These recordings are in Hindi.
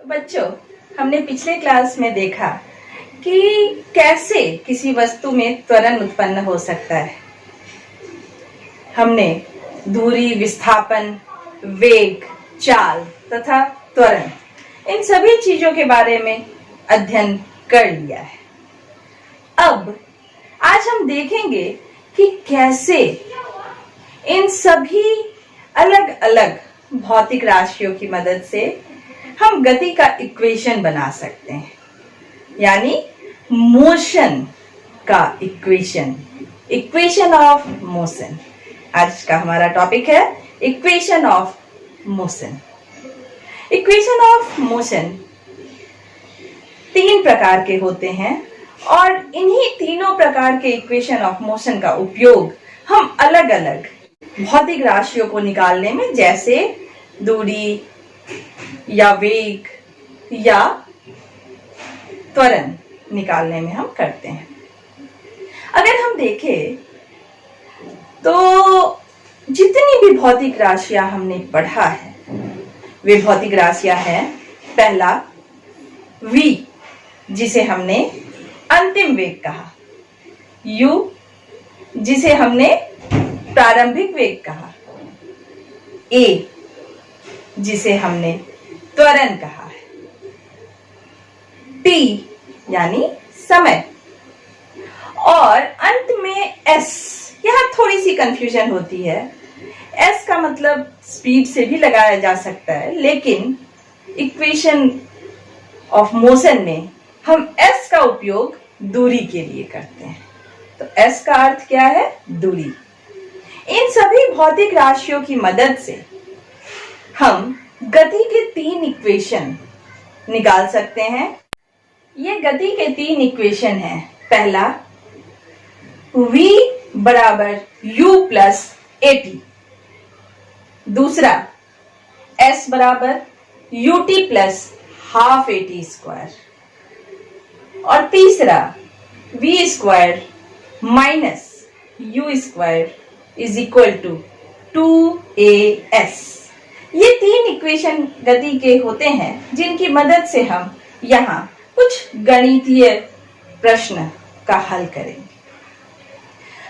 बच्चों, हमने पिछले क्लास में देखा कि कैसे किसी वस्तु में त्वरण उत्पन्न हो सकता है। हमने दूरी, विस्थापन, वेग, चाल तथा त्वरण इन सभी चीजों के बारे में अध्ययन कर लिया है। अब आज हम देखेंगे कि कैसे इन सभी अलग अलग भौतिक राशियों की मदद से हम गति का इक्वेशन बना सकते हैं, यानी मोशन का इक्वेशन, इक्वेशन ऑफ मोशन। आज का हमारा टॉपिक है equation of motion. Equation of motion 3 प्रकार के होते हैं और इन्हीं तीनों प्रकार के इक्वेशन ऑफ मोशन का उपयोग हम अलग अलग भौतिक राशियों को निकालने में, जैसे दूरी या वेग या त्वरण निकालने में हम करते हैं। अगर हम देखें तो जितनी भी भौतिक राशियां हमने पढ़ा है वे भौतिक राशियां हैं, पहला v जिसे हमने अंतिम वेग कहा, u जिसे हमने प्रारंभिक वेग कहा, a जिसे हमने त्वरण कहा है, t यानी समय, और अंत में s। यहां थोड़ी सी कंफ्यूजन होती है। s का मतलब स्पीड से भी लगाया जा सकता है, लेकिन इक्वेशन ऑफ मोशन में हम s का उपयोग दूरी के लिए करते हैं। तो s का अर्थ क्या है? दूरी। इन सभी भौतिक राशियों की मदद से हम गति के 3 इक्वेशन निकाल सकते हैं। ये गति के 3 इक्वेशन हैं। पहला v बराबर u प्लस at, दूसरा s बराबर ut plus half at square, और तीसरा v square minus u square is equal to 2as। ये 3 इक्वेशन गति के होते हैं जिनकी मदद से हम यहाँ कुछ गणितीय प्रश्न का हल करेंगे।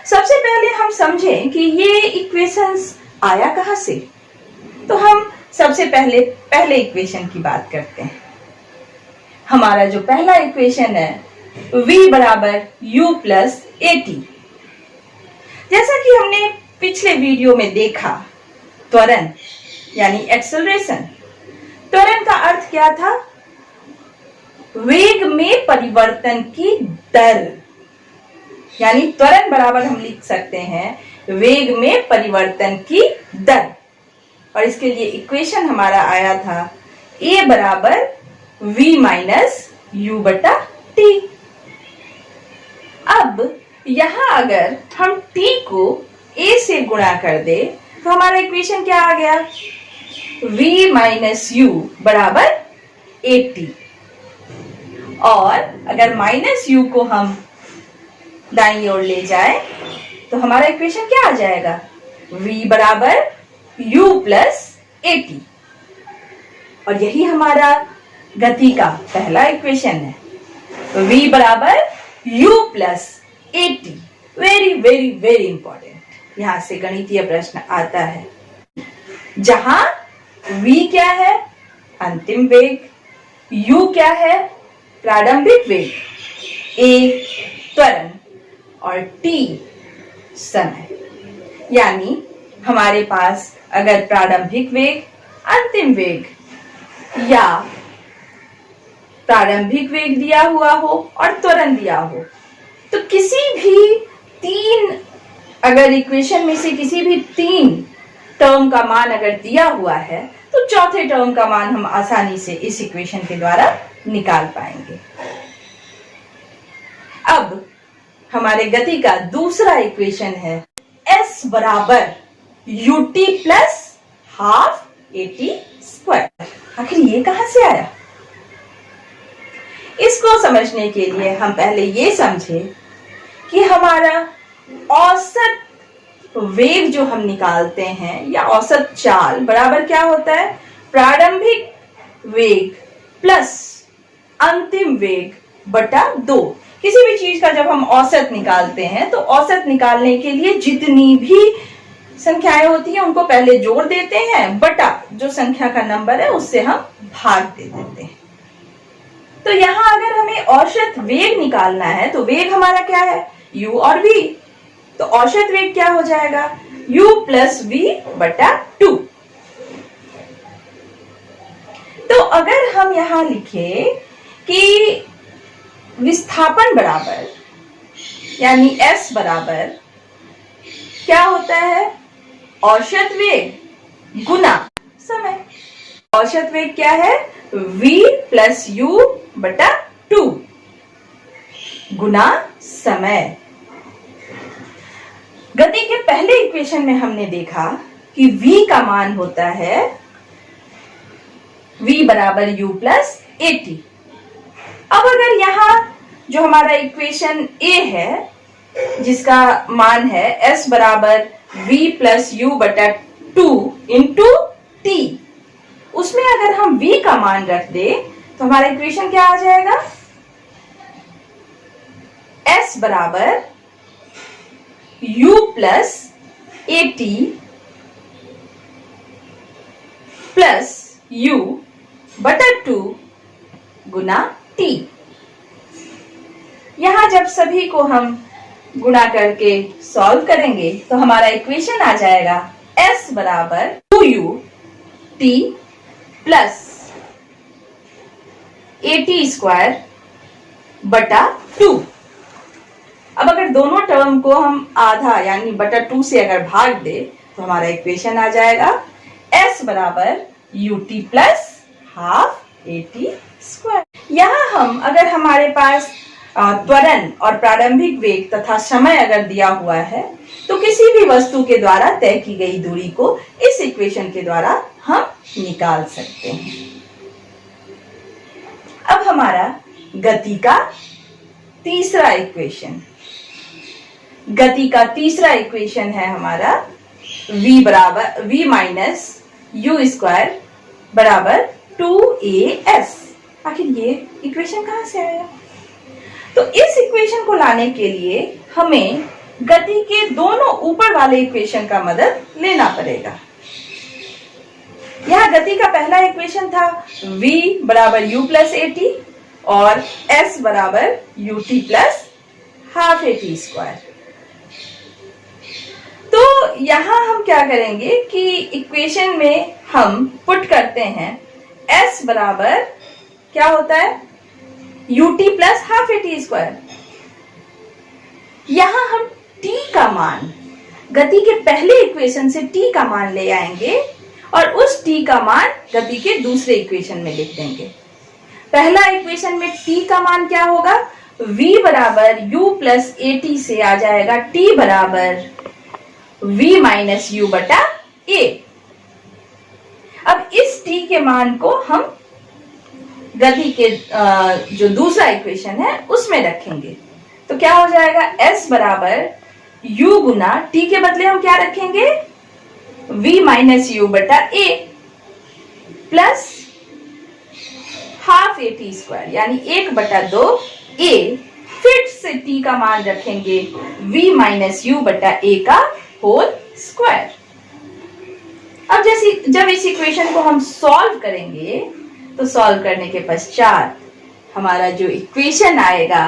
सबसे पहले हम समझें कि ये इक्वेशंस आया कहाँ से। तो हम सबसे पहले इक्वेशन की बात करते हैं। हमारा जो पहला इक्वेशन है v बराबर u प्लस at। जैसा कि हमने पिछले वीडियो में देखा, त्वरण यानी एक्सेलरेशन, त्वरण का अर्थ क्या था? वेग में परिवर्तन की दर, यानी त्वरण बराबर हम लिख सकते हैं वेग में परिवर्तन की दर। और इसके लिए इक्वेशन हमारा आया था a बराबर v माइनस u बटा t। अब यहां अगर हम t को a से गुणा कर दे तो हमारा इक्वेशन क्या आ गया? v माइनस u बराबर at। और अगर माइनस u को हम दाईं ओर ले जाए तो हमारा इक्वेशन क्या आ जाएगा? v बराबर u प्लस at। और यही हमारा गति का पहला इक्वेशन है, v बराबर u plus at। Very very very important. यहां से गणितीय प्रश्न आता है, जहां v क्या है? अंतिम वेग, u क्या है? प्रारंभिक वेग, a त्वरण और t समय। यानी हमारे पास अगर प्रारंभिक वेग, अंतिम वेग या प्रारंभिक वेग दिया हुआ हो और त्वरण दिया हो, तो किसी भी 3 अगर इक्वेशन में से किसी भी 3 टर्म का मान अगर दिया हुआ है तो चौथे टर्म का मान हम आसानी से इस इक्वेशन के द्वारा निकाल पाएंगे। अब हमारे गति का दूसरा इक्वेशन है s बराबर ut plus half at square. आखिर ये कहां से आया? इसको समझने के लिए हम पहले ये समझे कि हमारा औसत वेग जो हम निकालते हैं या औसत चाल बराबर क्या होता है? प्रारंभिक वेग प्लस अंतिम वेग बटा 2। किसी भी चीज का जब हम औसत निकालते हैं तो औसत निकालने के लिए जितनी भी संख्याएं होती हैं उनको पहले जोड़ देते हैं, बटा जो संख्या का नंबर है उससे हम भाग दे देते हैं। तो यहां अगर हमें औसत वेग निकालना है तो वेग हमारा क्या है, u और v। तो औसत वेग क्या हो जाएगा, u प्लस v बटा 2। तो अगर हम यहां लिखे कि विस्थापन बराबर यानी s बराबर क्या होता है, औसत वेग गुना समय। औसत वेग क्या है, v प्लस u बटा 2 गुना समय। गति के पहले इक्वेशन में हमने देखा कि v का मान होता है v बराबर u प्लस at। अब अगर यहां जो हमारा इक्वेशन a है जिसका मान है s बराबर v प्लस u बटा 2 इंटू t, उसमें अगर हम v का मान रख दे तो हमारा इक्वेशन क्या आ जाएगा, s बराबर u plus at plus u बटा 2 गुना t। यहां जब सभी को हम गुणा करके सॉल्व करेंगे तो हमारा इक्वेशन आ जाएगा s बराबर 2u t plus at square बटा 2। अब अगर दोनों टर्म को हम आधा यानी बटा 2 से अगर भाग दे तो हमारा इक्वेशन आ जाएगा s बराबर ut plus half at square. यहां हम अगर हमारे पास त्वरण और प्रारंभिक वेग तथा समय अगर दिया हुआ है तो किसी भी वस्तु के द्वारा तय की गई दूरी को इस इक्वेशन के द्वारा हम निकाल सकते हैं। अब हमारा गति का तीसरा इक्वेशन, गति का तीसरा इक्वेशन है हमारा v बराबर v माइनस u स्क्वायर बराबर 2as। आखिर ये इक्वेशन कहां से आया, तो इस इक्वेशन को लाने के लिए हमें गति के दोनों ऊपर वाले इक्वेशन का मदद लेना पड़ेगा। यहां गति का पहला इक्वेशन था v बराबर u प्लस at और s बराबर ut plus half at square. तो यहां हम क्या करेंगे कि इक्वेशन में हम पुट करते हैं s बराबर क्या होता है, ut plus half at square. यहां हम t का मान गति के पहले इक्वेशन से t का मान ले आएंगे और उस t का मान गति के दूसरे इक्वेशन में लिख देंगे। पहला इक्वेशन में t का मान क्या होगा, v बराबर u प्लस at से आ जाएगा t बराबर v माइनस u बटा a। अब इस t के मान को हम गति के जो दूसरा इक्वेशन है उसमें रखेंगे तो क्या हो जाएगा, s बराबर u गुना t के बदले हम क्या रखेंगे, v माइनस u बटा a plus half at square यानी 1/2 a, फिर से t का मान रखेंगे v माइनस u बटा a का होल स्क्वायर। अब जब इस इक्वेशन को हम सॉल्व करेंगे तो सॉल्व करने के पश्चात हमारा जो इक्वेशन आएगा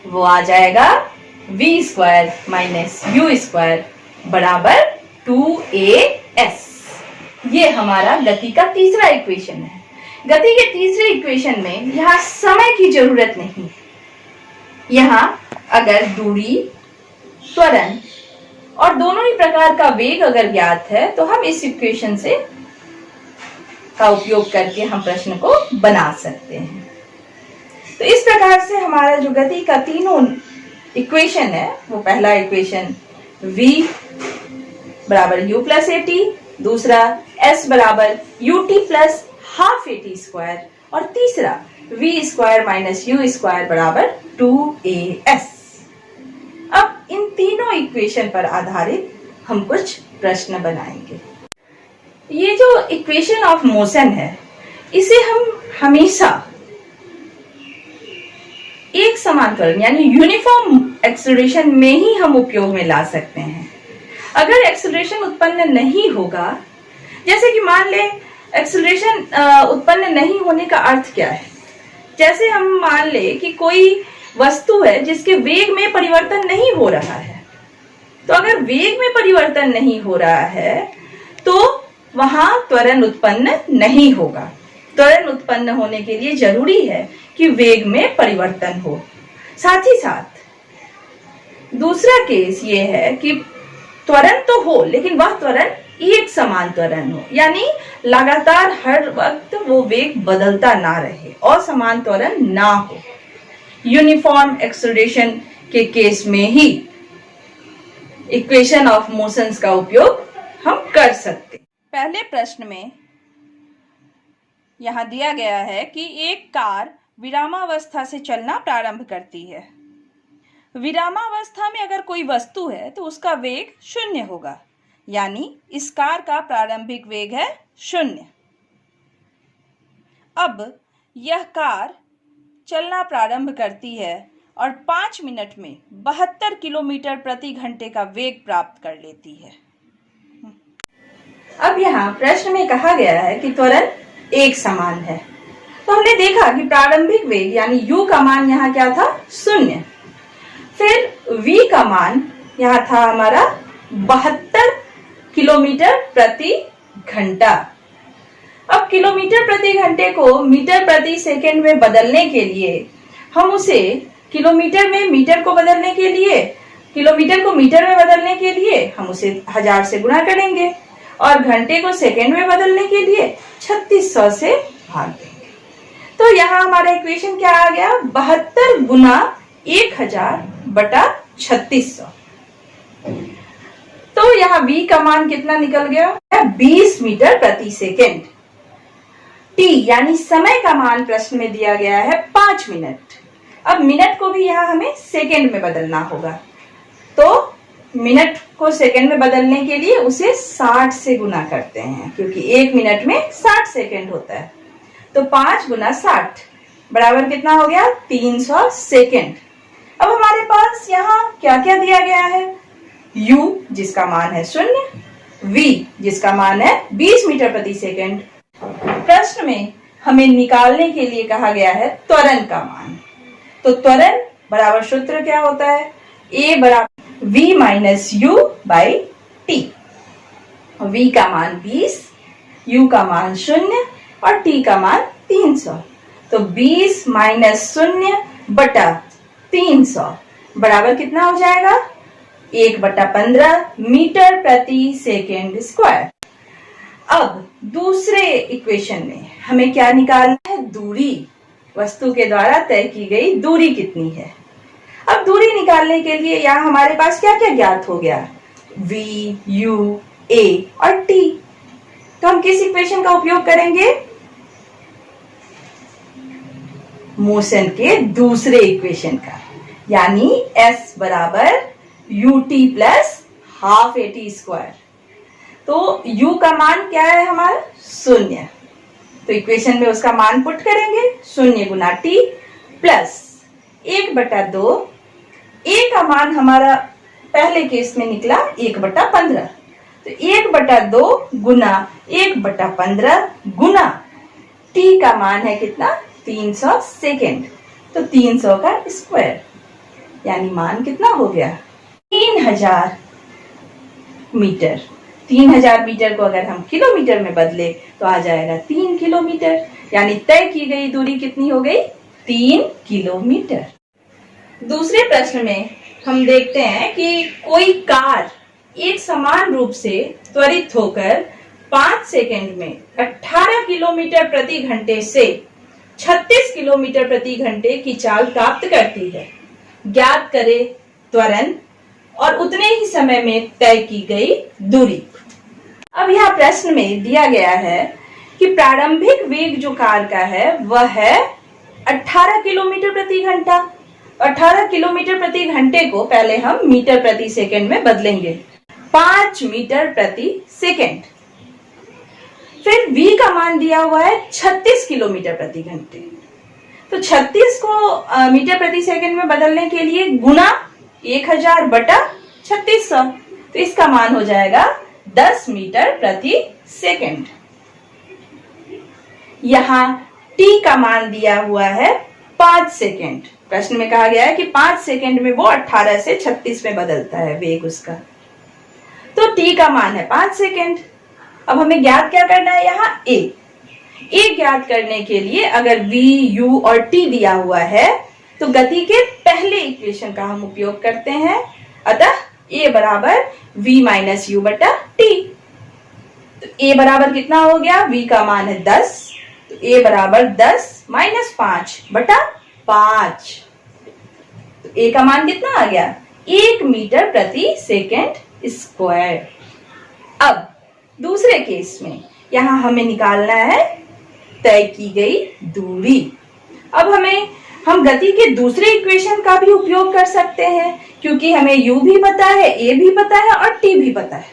वो आ जाएगा v square minus u square बराबर 2as। ये हमारा गति का तीसरा इक्वेशन है। गति के तीसरे इक्वेशन में यहाँ समय की जरूरत नहीं है। यहाँ अगर दूरी, त्वरण और दोनों ही प्रकार का वेग अगर ज्ञात है तो हम इस इक्वेशन से का उपयोग करके हम प्रश्न को बना सकते हैं। तो इस प्रकार से हमारा जो गति का तीनों इक्वेशन है वो पहला इक्वेशन v बराबर u प्लस at, दूसरा s बराबर ut plus half at square और तीसरा v square minus u square बराबर 2as। अब इन तीनों इक्वेशन पर आधारित हम कुछ प्रश्न बनाएंगे। ये जो इक्वेशन ऑफ मोशन है इसे हम हमेशा एक समान त्वरण यानी यूनिफॉर्म एक्सेलरेशन में ही हम उपयोग में ला सकते हैं। अगर एक्सेलरेशन उत्पन्न नहीं होगा, जैसे कि मान ले एक्सेलरेशन उत्पन्न नहीं होने का अर्थ क्या है, जैसे हम मान ले कि कोई वस्तु है जिसके वेग में परिवर्तन नहीं हो रहा है, तो अगर वेग में परिवर्तन नहीं हो रहा है तो वहां त्वरण उत्पन्न नहीं होगा। त्वरण उत्पन्न होने के लिए जरूरी है कि वेग में परिवर्तन हो। साथ ही साथ दूसरा केस ये है कि त्वरण तो हो लेकिन वह त्वरण एक समान त्वरण हो, यानी लगातार हर वक्त वो वेग बदलता ना रहे, असमान त्वरण ना हो। यूनिफॉर्म एक्सेलरेशन के केस में ही इक्वेशन ऑफ मोशंस का उपयोग हम कर सकते। पहले प्रश्न में यहां दिया गया है कि एक कार विरामावस्था से चलना प्रारंभ करती है। विरामावस्था में अगर कोई वस्तु है तो उसका वेग 0 होगा, यानी इस कार का प्रारंभिक वेग है 0। अब यह कार चलना प्रारंभ करती है और 5 मिनट में 72 किलोमीटर प्रति घंटे का वेग प्राप्त कर लेती है। अब यहाँ प्रश्न में कहा गया है कि त्वरण एक समान है, तो हमने देखा कि प्रारंभिक वेग यानी u का मान यहाँ क्या था 0, फिर v का मान यहाँ था हमारा 72 किलोमीटर प्रति घंटा। अब किलोमीटर प्रति घंटे को मीटर प्रति सेकंड में बदलने के लिए हम उसे किलोमीटर में मीटर को बदलने के लिए, किलोमीटर को मीटर में बदलने के लिए हम उसे 1000 से गुणा करेंगे और घंटे को सेकंड में बदलने के लिए 3600 से भाग देंगे। तो यहाँ हमारा इक्वेशन क्या आ गया, 72 गुना 1000 बटा 3600। तो यहाँ v का मान कितना निकल गया, 20 मीटर प्रति सेकंड। t यानी समय का मान प्रश्न में दिया गया है 5 मिनट। अब मिनट को भी यहाँ हमें सेकंड में बदलना होगा, तो मिनट को सेकंड में बदलने के लिए उसे 60 से गुना करते हैं, क्योंकि 1 मिनट में 60 सेकंड होता है। तो 5 गुना 60 बराबर कितना हो गया, 300 सेकंड। अब हमारे पास यहाँ क्या क्या दिया गया है, u जिसका मान है 0, v जिसका मान है 20 मीटर प्रति सेकंड। प्रश्न में हमें निकालने के लिए कहा गया है त्वरण का मान। तो त्वरण बराबर सूत्र क्या होता है, a बराबर v minus u by t। v का मान 20, u का मान 0 और t का मान 300। तो 20 माइनस 0 बटा 300 बराबर कितना हो जाएगा, 1/15 मीटर प्रति सेकेंड स्क्वायर। अब दूसरे इक्वेशन में हमें क्या निकालना है, दूरी। वस्तु के द्वारा तय की गई दूरी कितनी है। अब दूरी निकालने के लिए यहाँ हमारे पास क्या क्या ज्ञात हो गया, v, u, a और t। तो हम किस इक्वेशन का उपयोग करेंगे, मोशन के दूसरे इक्वेशन का, यानी s बराबर ut plus half at square. तो u का मान क्या है हमारा 0, तो इक्वेशन में उसका मान पुट करेंगे, 0 गुना t प्लस 1/2। a का मान हमारा पहले केस में निकला 1/15, तो 1/2 गुना 1/15 गुना t का मान है कितना 300 सेकेंड, तो 300 का स्क्वायर, यानी मान कितना हो गया 3000 मीटर। 3000 मीटर को अगर हम किलोमीटर में बदले तो आ जाएगा 3 किलोमीटर, यानी तय की गई दूरी कितनी हो गई 3 किलोमीटर। दूसरे प्रश्न में हम देखते हैं कि कोई कार एक समान रूप से त्वरित होकर 5 सेकंड में 18 किलोमीटर प्रति घंटे से 36 किलोमीटर प्रति घंटे की चाल प्राप्त करती है। ज्ञात करें त्वरण और उतने ही समय में तय की गई दूरी। अब यह प्रश्न में दिया गया है कि प्रारंभिक वेग जो कार का है वह है 18 किलोमीटर प्रति घंटा। 18 किलोमीटर प्रति घंटे को पहले हम मीटर प्रति सेकंड में बदलेंगे, 5 मीटर प्रति सेकंड। फिर v का मान दिया हुआ है 36 किलोमीटर प्रति घंटे, तो 36 को मीटर प्रति सेकंड में बदलने के लिए गुना 1000 बटा 3600, तो इसका मान हो जाएगा 10 मीटर प्रति सेकंड। यहाँ t का मान दिया हुआ है 5 सेकंड। प्रश्न में कहा गया है कि 5 सेकंड में वो 18 से 36 में बदलता है वेग उसका, तो t का मान है 5 सेकंड। अब हमें ज्ञात क्या करना है, यहाँ a ज्ञात करने के लिए अगर v, u और t दिया हुआ है तो गति के पहले इक्वेशन का हम उपयोग करते हैं। अतः a बराबर v माइनस यू बटा t। तो a बराबर कितना हो गया, v का मान है 10, तो a बराबर 10 माइनस 5 बटा 5। तो a का मान कितना आ गया, 1 मीटर प्रति सेकंड स्क्वायर। अब दूसरे केस में यहां हमें निकालना है तय की गई दूरी। अब हम गति के दूसरे इक्वेशन का भी उपयोग कर सकते हैं, क्योंकि हमें u भी पता है, a भी पता है और t भी पता है।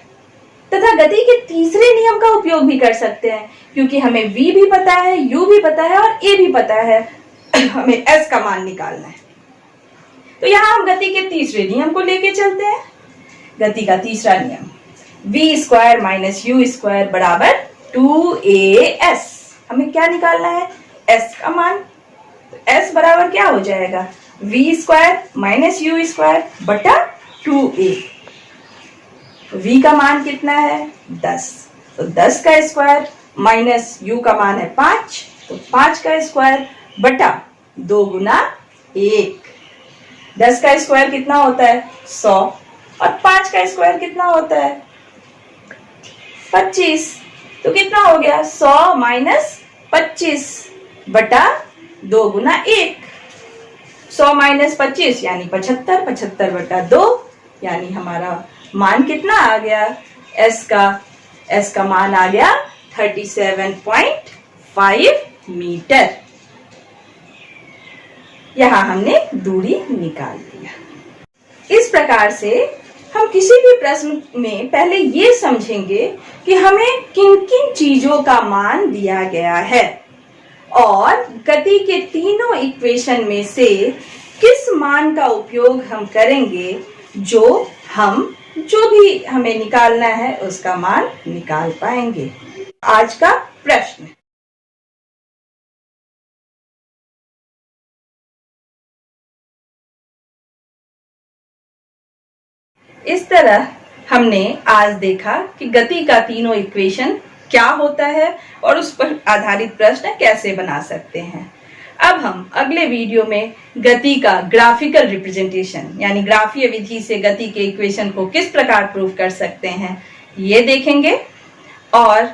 तथा गति के तीसरे नियम का उपयोग भी कर सकते हैं, क्योंकि हमें v भी पता है, u भी पता है और a भी पता है। हमें s का मान निकालना है। तो यहाँ हम गति के तीसरे नियम को लेके चलते हैं। गति का तीसरा नियम, v square minus you square बराबर 2as। हमें क्या निकालना है, s का मान। तो s बराबर क्या हो जाएगा, v square minus you square बटा 2a। तो v का मान कितना है, 10, तो 10 का स्क्वायर माइनस u का मान है 5, तो 5 का स्क्वायर बटा 2 गुना 1। 10 का स्क्वायर कितना होता है, 100, और 5 का स्क्वायर कितना होता है, 25। तो कितना हो गया, 100 माइनस 25 बटा 2 गुना 1। 100 माइनस 25 यानी 75, 75 बटा 2 यानी हमारा मान कितना आ गया, s का मान आ गया 37.5 मीटर। यहां हमने दूरी निकाल लिया। इस प्रकार से हम किसी भी प्रश्न में पहले ये समझेंगे कि हमें किन किन चीजों का मान दिया गया है और गति के तीनों इक्वेशन में से किस मान का उपयोग हम करेंगे, जो भी हमें निकालना है उसका मान निकाल पाएंगे। आज का प्रश्न, इस तरह हमने आज देखा कि गति का तीनों इक्वेशन क्या होता है और उस पर आधारित प्रश्न कैसे बना सकते हैं। अब हम अगले वीडियो में गति का ग्राफिकल रिप्रेजेंटेशन यानी ग्राफीय विधि से गति के इक्वेशन को किस प्रकार प्रूव कर सकते हैं ये देखेंगे। और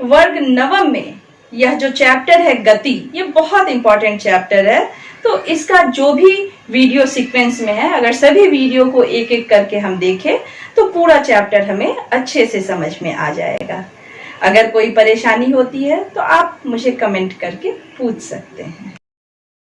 वर्ग नवम में यह जो चैप्टर है गति, ये बहुत इंपॉर्टेंट चैप्टर है। तो इसका जो भी वीडियो सीक्वेंस में है, अगर सभी वीडियो को एक एक करके हम देखें तो पूरा चैप्टर हमें अच्छे से समझ में आ जाएगा। अगर कोई परेशानी होती है तो आप मुझे कमेंट करके पूछ सकते हैं।